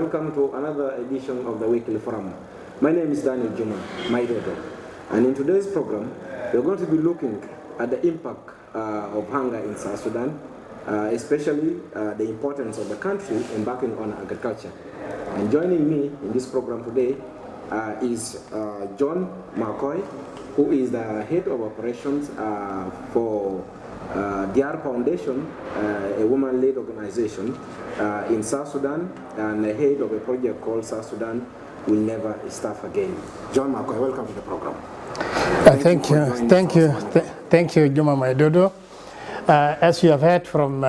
welcome to another edition of the Weekly Forum. My name is Daniel Juma, Maidodo, and in today's program, we're going to be looking at the impact of hunger in South Sudan, especially the importance of the country embarking on agriculture. And joining me in this program today is John Makoi, who is the head of operations for Diar Foundation, a woman-led organization in South Sudan, and the head of a project called South Sudan Will Never Starve Again. John Makoi, welcome to the program. Thank you, Juma Maidodo. As you have heard from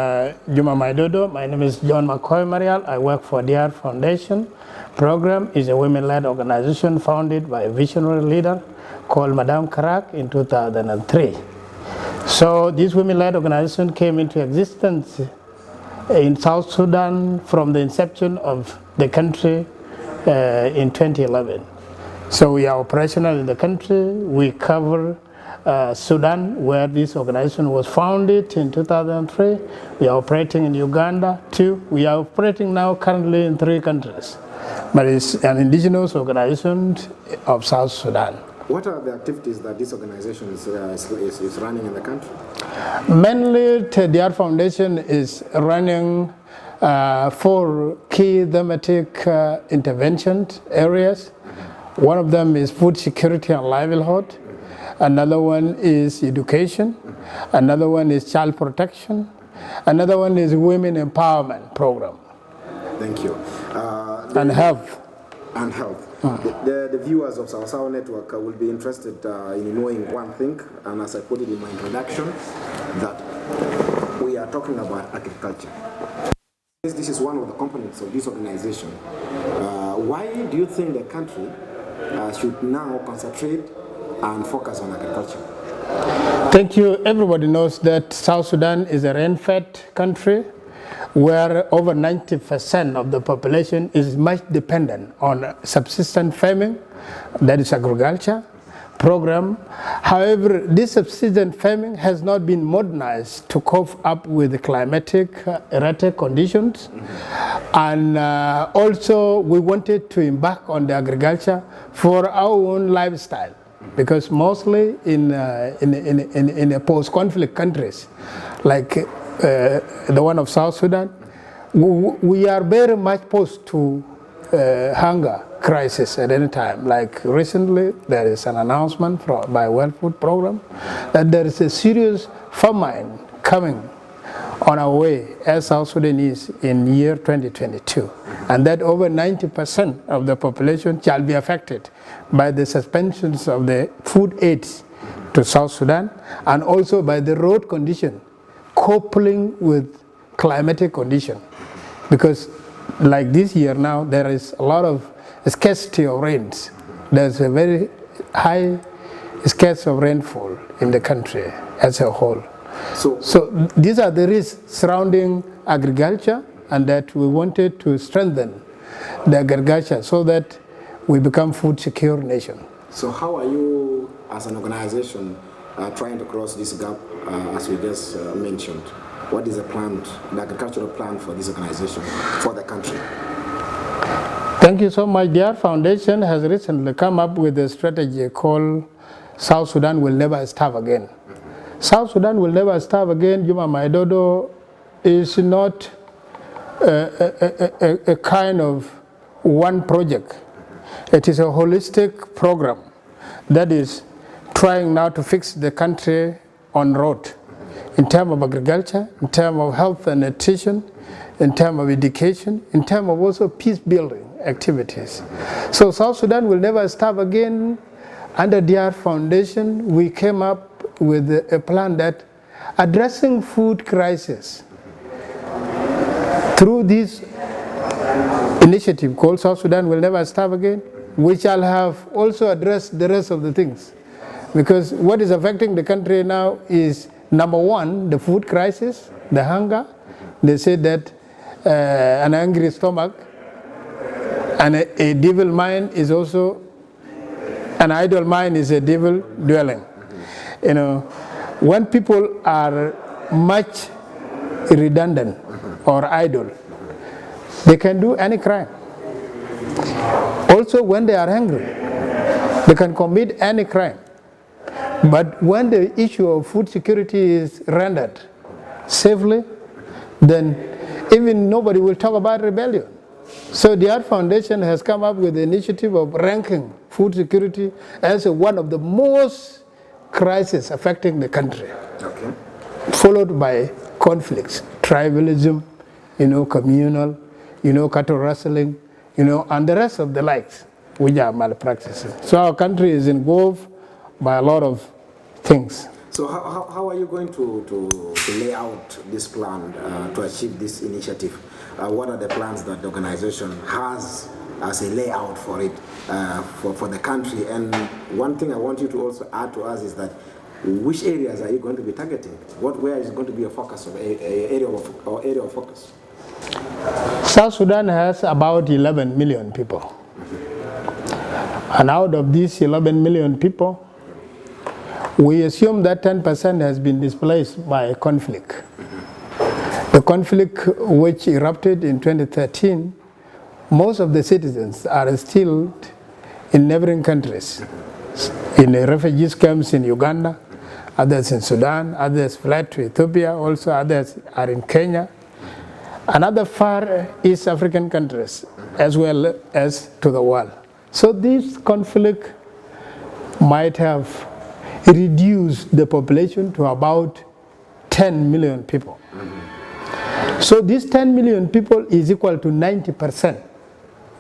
Juma Maidodo, my name is John Makoi Marial. I work for Diar Foundation. Program is a women-led organization founded by a visionary leader called Madame Karak in 2003. So this women-led organization came into existence in South Sudan from the inception of the country in 2011. So we are operational in the country. We cover Sudan, where this organization was founded in 2003. We are operating in Uganda too. We are operating now currently in 3 countries, but it's an indigenous organization of South Sudan. What are the activities that this organization is running in the country? Mainly, the Diar Foundation is running 4 key thematic intervention areas. One of them is food security and livelihood. Another one is education. Another one is child protection. Another one is women empowerment program. Thank you. And health. And health. The viewers of South Network will be interested in knowing one thing, and as I put it in my introduction, that we are talking about agriculture. This is one of the components of this organization. Why do you think the country should now concentrate and focus on agriculture? Thank you. Everybody knows that South Sudan is a rain-fed country where over 90% of the population is much dependent on subsistence farming, that is agriculture program. However, this subsistence farming has not been modernized to cope up with the climatic erratic conditions. And also we wanted to embark on the agriculture for our own lifestyle, because mostly in post-conflict countries like the one of South Sudan, we are very much exposed to hunger crisis at any time. Like recently, there is an announcement by World Food Program that there is a serious famine coming on our way as South Sudan is in year 2022, and that over 90% of the population shall be affected by the suspensions of the food aids to South Sudan, and also by the road condition coupling with climatic condition. Because like this year now, there is a lot of scarcity of rains. There's a very high scarcity of rainfall in the country as a whole. So these are the risks surrounding agriculture, and that we wanted to strengthen the agriculture so that we become food secure nation. So how are you as an organization trying to cross this gap as we just mentioned? What is the agricultural plan for this organization, for the country? Thank you so much. Diar Foundation has recently come up with a strategy called South Sudan Will Never Starve Again. South Sudan Will Never Starve Again, Juma Maidodo, is not a kind of one project. It is a holistic program that is trying now to fix the country on road in terms of agriculture, in terms of health and nutrition, in terms of education, in terms of also peace building activities. So South Sudan Will Never Starve Again. Under Diar Foundation, we came up with a plan that addressing food crisis through this initiative called South Sudan Will Never Starve Again, we shall have also addressed the rest of the things. Because what is affecting the country now is, number one, the food crisis, the hunger. They say that an angry stomach and a devil mind is also, an idle mind is a devil dwelling. You know, when people are much redundant or idle, they can do any crime. Also, when they are hungry, they can commit any crime. But when the issue of food security is rendered safely, then even nobody will talk about rebellion. So the Diar Foundation has come up with the initiative of ranking food security as one of the most crises affecting the country, okay, followed by conflicts, tribalism, communal, cattle rustling, and the rest of the likes, which are malpractices. So our country is involved by a lot of things. So how are you going to lay out this plan to achieve this initiative? What are the plans that the organization has as a layout for it, for the country? And one thing I want you to also add to us is that which areas are you going to be targeting? Where is going to be a focus of area of focus? South Sudan has about 11 million people. And out of these 11 million people, we assume that 10% has been displaced by conflict. The conflict which erupted in 2013, most of the citizens are still in neighboring countries, in the refugee camps in Uganda, others in Sudan, others fled to Ethiopia, also others are in Kenya, and other far East African countries, as well as to the world. So this conflict might have reduced the population to about 10 million people. So this 10 million people is equal to 90%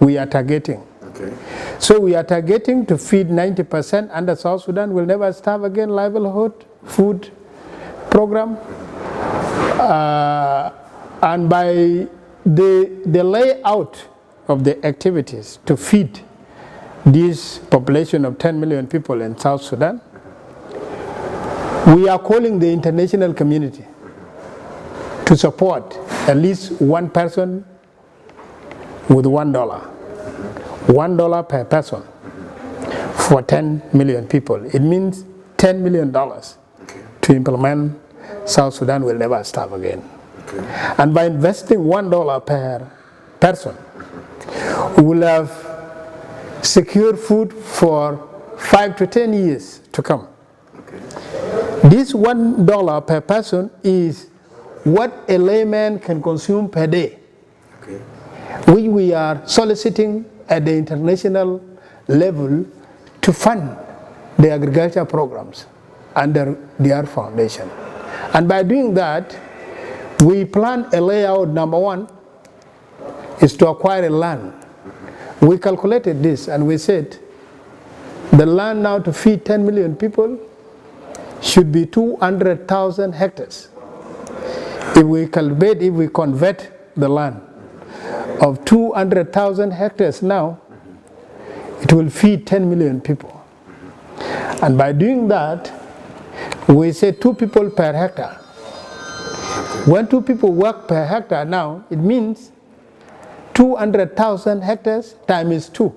we are targeting. Okay. So we are targeting to feed 90%, and the South Sudan will never starve again livelihood, food program. And by the layout of the activities to feed this population of 10 million people in South Sudan, we are calling the international community to support at least one person with $1. $1 per person for 10 million people. It means $10 million to implement South Sudan will never starve again. Okay. And by investing $1 per person, we will have secured food for 5 to 10 years to come. Okay. This $1 per person is what a layman can consume per day, okay, which we are soliciting at the international level to fund the agriculture programs under the Diar Foundation. And by doing that, we plan a layout. Number one is to acquire a land. We calculated this and we said the land now to feed 10 million people should be 200,000 hectares. If we convert the land of 200,000 hectares now, it will feed 10 million people. And by doing that, we say 2 people per hectare. When 2 people work per hectare now, it means 200,000 hectares times 2.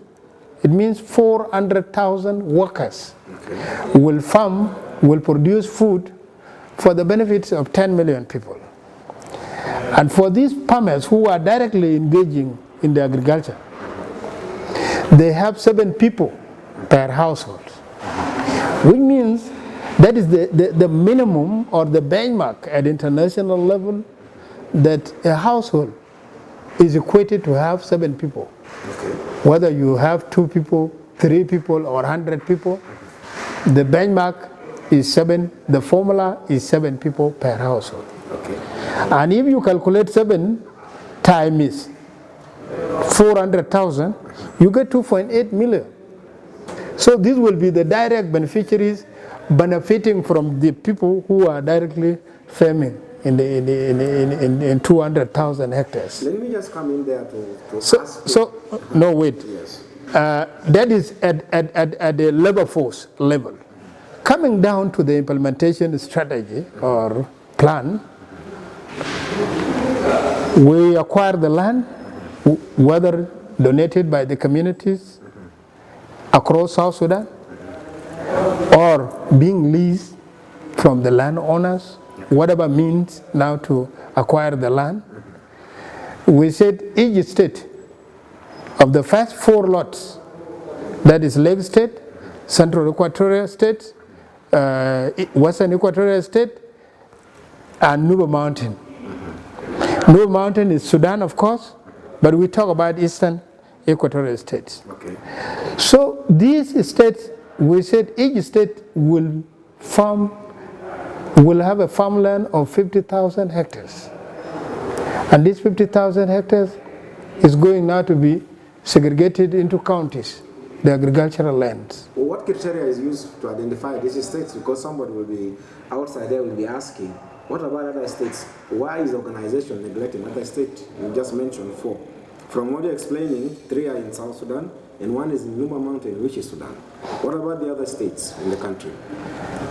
It means 400,000 workers will farm, will produce food for the benefits of 10 million people. And for these farmers who are directly engaging in the agriculture, they have 7 people per household, which means that is the minimum or the benchmark at international level that a household is equated to have 7 people. Okay. Whether you have 2 people, 3 people, or 100 people, the benchmark is 7, the formula is 7 people per household. Okay. And if you calculate 7 times 400,000, you get 2.8 million. So these will be the direct beneficiaries benefiting from the people who are directly farming in 200,000 hectares. Let me just come in there to ask you. No, wait. Yes. That is at the labor force level. Coming down to the implementation strategy or plan, we acquire the land, whether donated by the communities across South Sudan or being leased from the landowners, whatever means now to acquire the land. We said each state of the first 4 lots That is Lake State, Central Equatorial State, Western Equatorial State, and Nuba Mountain. Nuba Mountain is Sudan, of course, but we talk about Eastern Equatorial States. Okay. So these states, we said each state will have a farmland of 50,000 hectares. And this 50,000 hectares is going now to be segregated into counties, the agricultural lands. Well, what criteria is used to identify these states? Because somebody will be outside there will be asking, what about other states? Why is the organization neglecting other states? You just mentioned 4. From what you're explaining, 3 are in South Sudan, and 1 is in Nuba Mountain, which is Sudan. What about the other states in the country?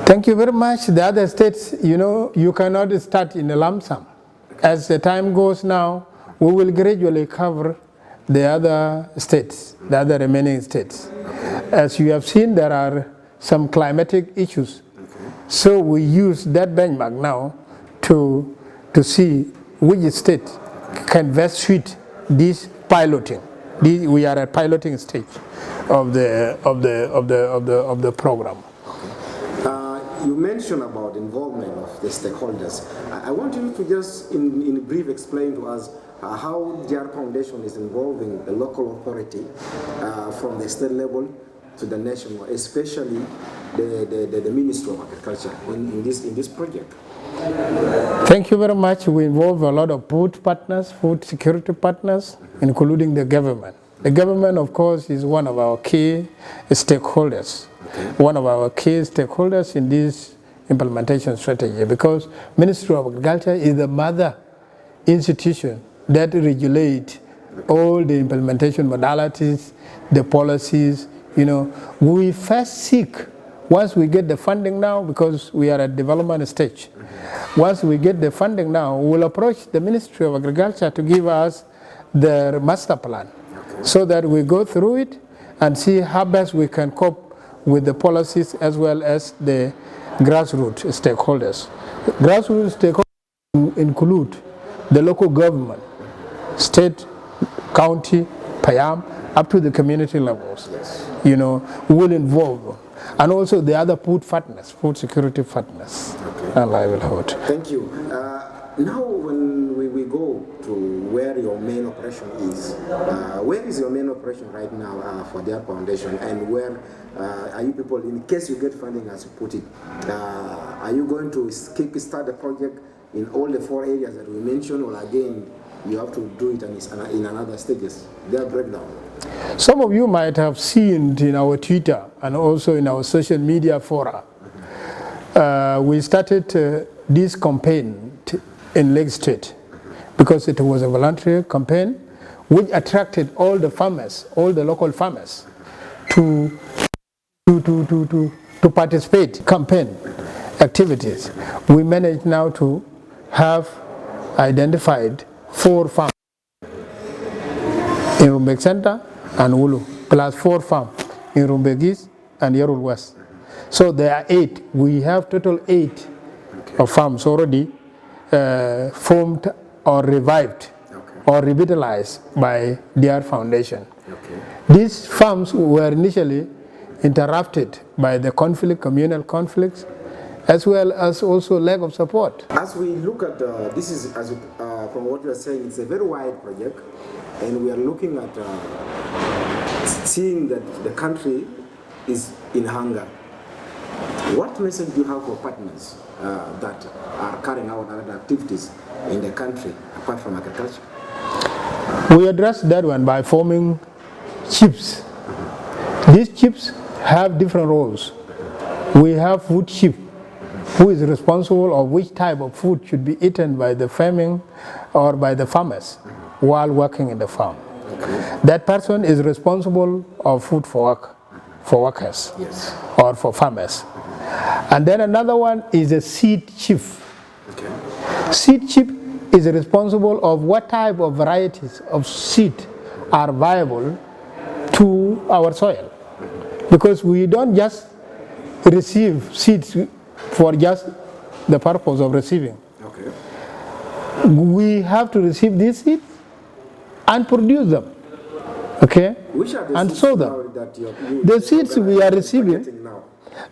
Thank you very much. The other states, you cannot start in a lump sum. As the time goes now, we will gradually cover the other states, the other remaining states. As you have seen, there are some climatic issues. So we use that benchmark now to see which state can best suit this piloting. We are at piloting stage of the program. You mentioned about involvement of the stakeholders. I want you to just, in brief, explain to us how Diar Foundation is involving the local authority from the state level to the national, especially the Ministry of Agriculture in this project. Thank you very much. We involve a lot of food partners, food security partners, including the government. The government, of course, is one of our key stakeholders. One of our key stakeholders in this implementation strategy, because Ministry of Agriculture is the mother institution that regulates all the implementation modalities, the policies. We first seek, once we get the funding now, because we are at development stage, once we get the funding now, we will approach the Ministry of Agriculture to give us their master plan, so that we go through it and see how best we can cope with the policies as well as the grassroots stakeholders. Grassroots stakeholders include the local government, state, county, PAYAM, up to the community levels. Will involve them. And also the other food partners, food security partners, and livelihood. Thank you. Now when we go to where your main operation is, where is your main operation right now for Diar Foundation, and where are you people, in case you get funding as you put it, are you going to kick-start the project in all the 4 areas that we mentioned, or again, you have to do it in another stages, their breakdown? Some of you might have seen in our Twitter and also in our social media fora, we started this campaign in Lake State because it was a voluntary campaign which attracted all the farmers, all the local farmers to participate in campaign activities. We managed now to have identified 4 farms in Rumbek Center and Ulu, plus 4 farms in Rumbek East and Yarul West. So there are 8. We have total 8 of farms already formed or revived or revitalized by Diar Foundation. These farms were initially interrupted by the conflict, communal conflicts, as well as also lack of support. As we look at this is, from what you are saying, it's a very wide project, and we are looking at seeing that the country is in hunger. What message do you have for partners that are carrying out other activities in the country apart from agriculture? We address that one by forming chiefs. These chiefs have different roles. We have food chief, who is responsible of which type of food should be eaten by the farming or by the farmers while working in the farm. That person is responsible of food for workers or for farmers. And then another one is a seed chief. Seed chief is responsible of what type of varieties of seed are viable to our soil. Because we don't just receive seeds for just the purpose of receiving. We have to receive these seeds and produce them Okay? Which are the And seeds sow them. now that The seeds we are receiving, getting now?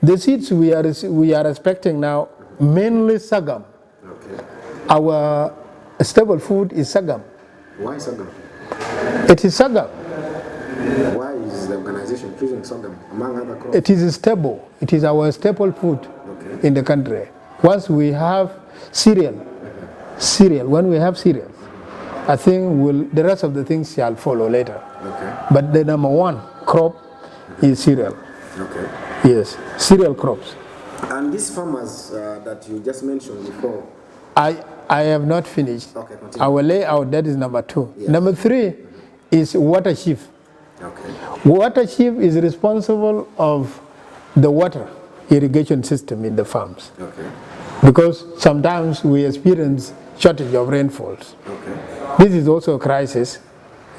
the seeds we are expecting now, mainly sagam. Okay. Our staple food is sagam. Why sorghum? It is sagam. Why is the organization choosing sorghum among other crops? It is stable. It is our staple food Okay. in the country. Once we have cereal, when we have cereal, I think the rest of the things shall follow later. Okay. But the number one crop is cereal. Okay. Yes, cereal crops. And these farmers that you just mentioned before. I have not finished. Okay, continue. Our layout, that is number 2. Yes. Number 3 is water chief. Okay. Water chief is responsible of the water irrigation system in the farms. Okay. Because sometimes we experience shortage of rainfalls. Okay. This is also a crisis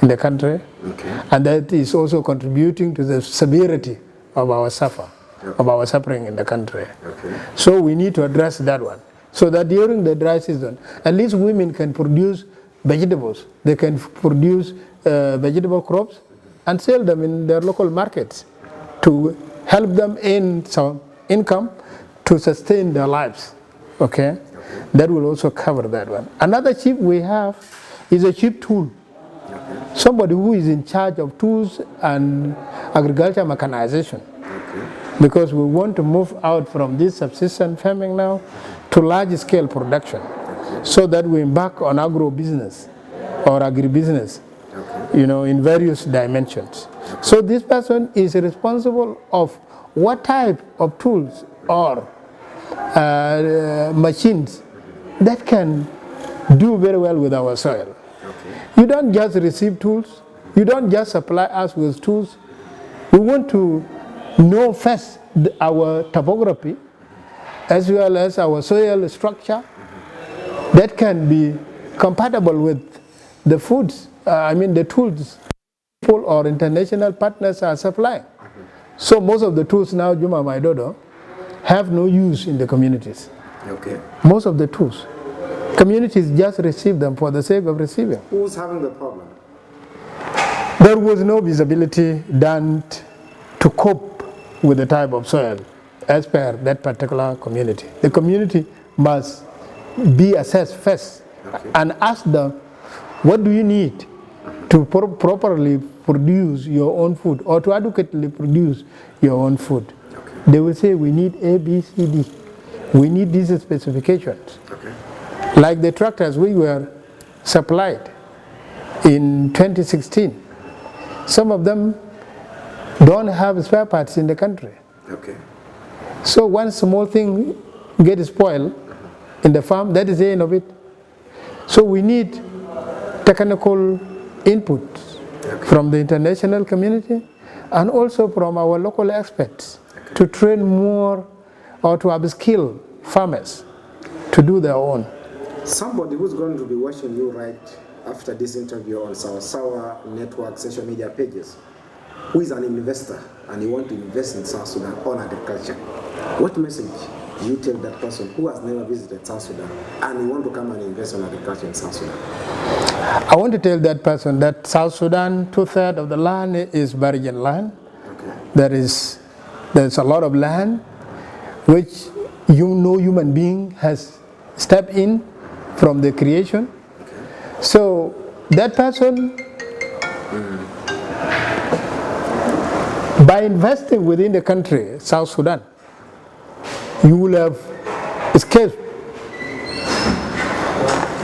in the country, Okay. and that is also contributing to the severity of our suffering in the country. Okay. So we need to address that one, so that during the dry season, at least women can produce vegetables. They can produce vegetable crops and sell them in their local markets to help them earn some income to sustain their lives. Okay? That will also cover that one. Another chief we have is a chief tool. Somebody who is in charge of tools and agriculture mechanization. Okay. Because we want to move out from this subsistence farming now to large-scale production, so that we embark on agro-business or agribusiness, in various dimensions. So this person is responsible of what type of tools or machines that can do very well with our soil. You don't just receive tools. You don't just supply us with tools. We want to know first our topography as well as our soil structure that can be compatible with the foods, the tools people or international partners are supplying. So most of the tools now, Juma Maidodo, have no use in the communities. Okay. Most of the tools. Communities just receive them for the sake of receiving. Who's having the problem? There was no visibility done to cope with the type of soil as per that particular community. The community must be assessed first and ask them, what do you need to properly produce your own food or to adequately produce your own food? They will say, we need A, B, C, D. We need these specifications. Like the tractors we were supplied in 2016. Some of them don't have spare parts in the country. So one small thing gets spoiled in the farm, that is the end of it. So we need technical input from the international community and also from our local experts to train more or to upskill farmers to do their own. Somebody who's going to be watching you right after this interview on Sawa Network social media pages, who is an investor and you want to invest in South Sudan on agriculture, what message do you tell that person who has never visited South Sudan and you want to come and invest on agriculture in South Sudan? I want to tell that person that South Sudan, 2/3 of the land is virgin land. There's a lot of land which no human being has stepped in from the creation. So that person, by investing within the country, South Sudan, you will have escaped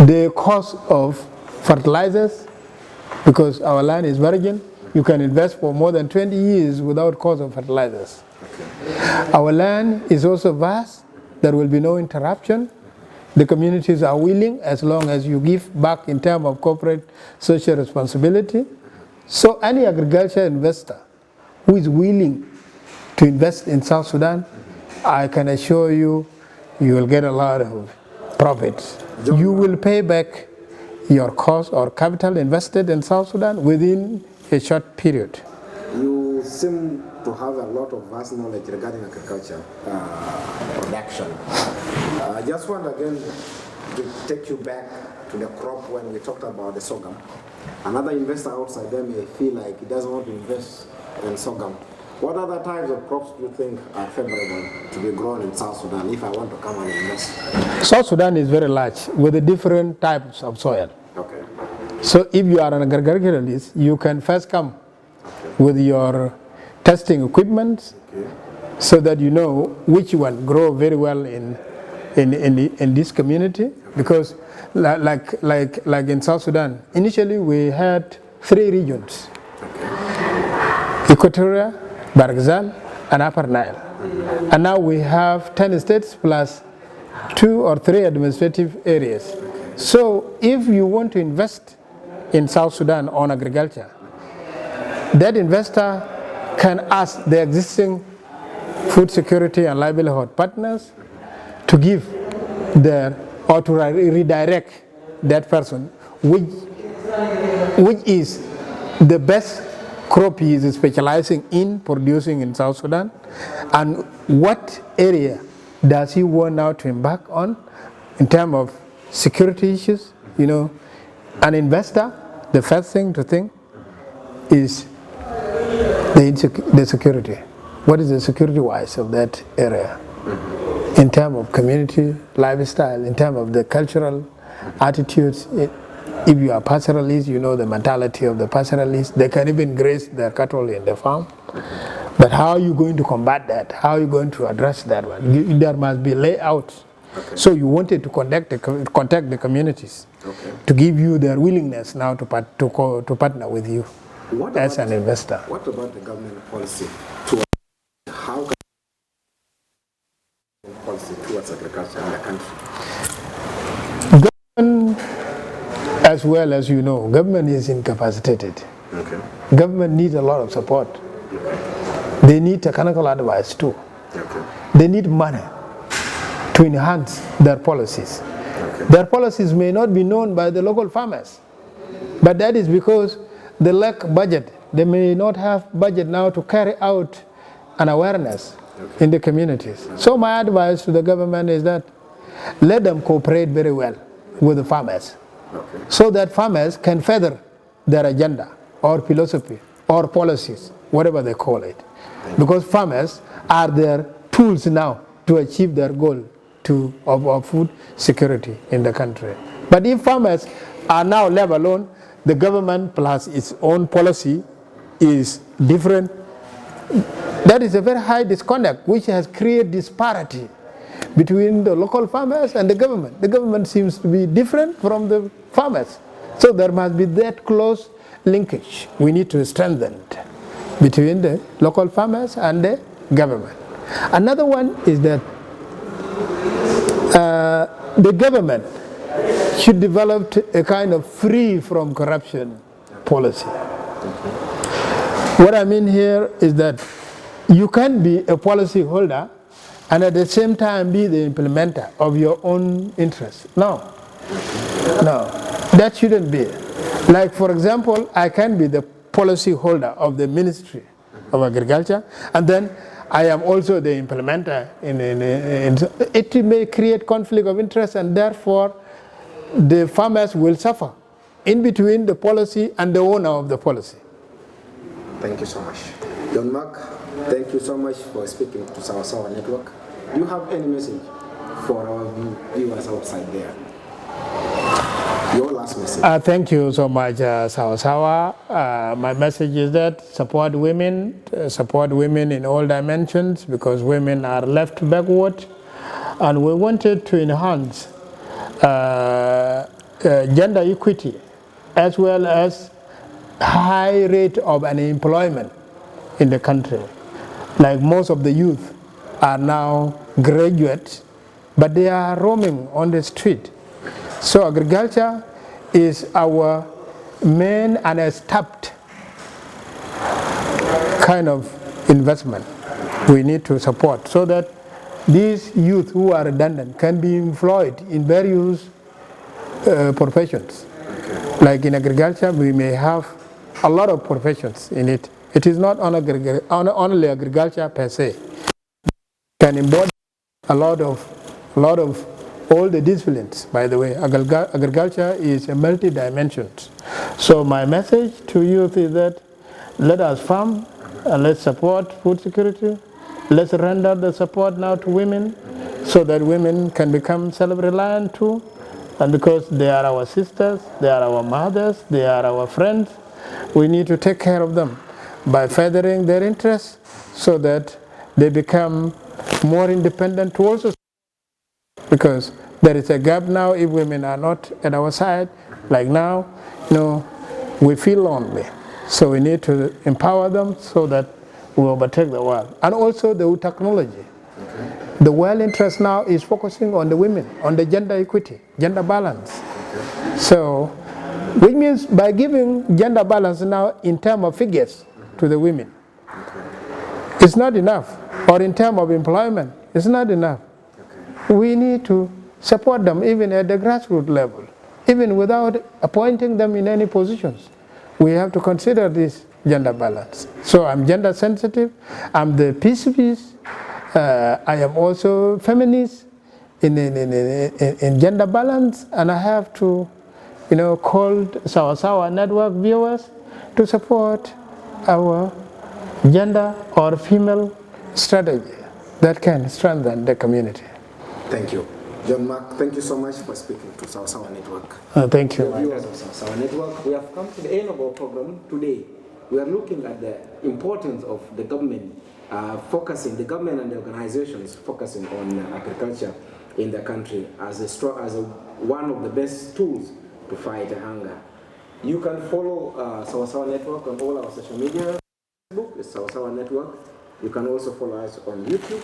the cost of fertilizers, because our land is virgin. You can invest for more than 20 years without cost of fertilizers. Our land is also vast. There will be no interruption. The communities are willing as long as you give back in terms of corporate social responsibility. So any agriculture investor who is willing to invest in South Sudan, I can assure you, you will get a lot of profits. You will pay back your cost or capital invested in South Sudan within a short period. You seem to have a lot of vast knowledge regarding agriculture production. I just want again to take you back to the crop when we talked about the sorghum. Another investor outside there may feel like he doesn't want to invest in sorghum. What other types of crops do you think are favorable to be grown in South Sudan if I want to come and invest? South Sudan is very large with the different types of soil. Okay. So if you are an agriculturalist, you can first come with your testing equipment so that you know which one grow very well in this community. Because like in South Sudan, initially we had 3 regions: Equatoria, Barghazal, and Upper Nile. And now we have 10 states plus 2 or 3 administrative areas. So if you want to invest in South Sudan on agriculture, that investor can ask the existing food security and livelihood partners to give their, or to redirect that person which is the best crop he is specializing in producing in South Sudan, and what area does he want now to embark on in terms of security issues. You know, an investor, the first thing to think is the security. What is the security-wise of that area? In terms of community lifestyle, in terms of the cultural attitudes. If you are pastoralist, you know the mentality of the pastoralist. They can even graze their cattle in the farm. But how are you going to combat that? How are you going to address that one? There must be layouts. Okay. So you wanted to contact the communities to give you their willingness now to partner with you as an investor. What about the government policy towards how can policy towards agriculture in the country? Government, as well as you know, government is incapacitated. Okay. Government needs a lot of support. Okay. They need technical advice too. Okay. They need money to enhance their policies. Okay. Their policies may not be known by the local farmers, but that is because they lack budget. They may not have budget now to carry out an awareness in the communities. So my advice to the government is that let them cooperate very well with the farmers, so that farmers can further their agenda or philosophy or policies, whatever they call it. Because farmers are their tools now to achieve their goal of food security in the country. But if farmers are now left alone, the government plus its own policy is different. That is a very high disconnect which has created disparity between the local farmers and the government. The government seems to be different from the farmers. So there must be that close linkage we need to strengthen between the local farmers and the government. Another one is that the government should develop a kind of free from corruption policy. What I mean here is that you can be a policy holder and at the same time be the implementer of your own interests. No, that shouldn't be. Like for example, I can be the policy holder of the Ministry of Agriculture, and then I am also the implementer. It may create conflict of interest, and therefore the farmers will suffer in between the policy and the owner of the policy. Thank you so much. John Mark, thank you so much for speaking to Sawa Network. Do you have any message for our viewers outside there? Your last message. Thank you so much, Sawa. My message is that support women in all dimensions, because women are left backward, and we wanted to enhance gender equity as well as high rate of unemployment in the country. Like most of the youth are now graduates, but they are roaming on the street. So agriculture is our main and established kind of investment we need to support, so that these youth who are redundant can be employed in various professions. Like in agriculture, we may have a lot of professions in it. It is not only agriculture per se. It can embody a lot of all the disciplines. By the way, agriculture is a multi-dimensions. So my message to youth is that let us farm and let's support food security. Let's render the support now to women so that women can become self-reliant too. And because they are our sisters, they are our mothers, they are our friends, we need to take care of them by furthering their interests so that they become more independent towards us. Because there is a gap now if women are not at our side. Like now, we feel lonely. So we need to empower them so that we overtake the world. And also the technology. The world interest now is focusing on the women, on the gender equity, gender balance. So, which means by giving gender balance now in terms of figures to the women, it's not enough. Or in terms of employment, it's not enough. We need to support them even at the grassroots level, even without appointing them in any positions. We have to consider this gender balance. So I'm gender sensitive, I'm the peace. I am also feminist in gender balance, and I have to, call Sawa network viewers to support our gender or female strategy that can strengthen the community. Thank you. John Mark, thank you so much for speaking to Sawa Network. Thank you. Viewers of Sawa Network, we have come to the end of our program today. We are looking at the importance of the government the government and the organizations focusing on agriculture in the country as one of the best tools to fight hunger. You can follow Sawa Network on all our social media. Facebook is Sawa Network. You can also follow us on YouTube,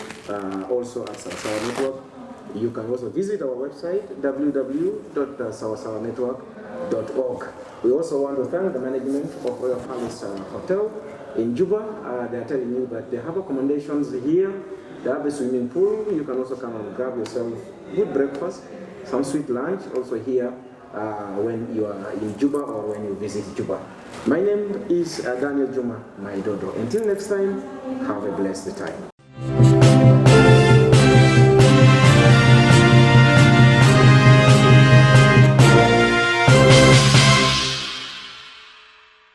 also at Sawa Network. You can also visit our website, www.sawasawanetwork.org. We also want to thank the management of Royal Palace Hotel in Juba. They are telling you that they have accommodations here. They have a swimming pool. You can also come and grab yourself good breakfast, some sweet lunch also here when you are in Juba or when you visit Juba. My name is Daniel Juma Maidodo. Until next time, have a blessed time.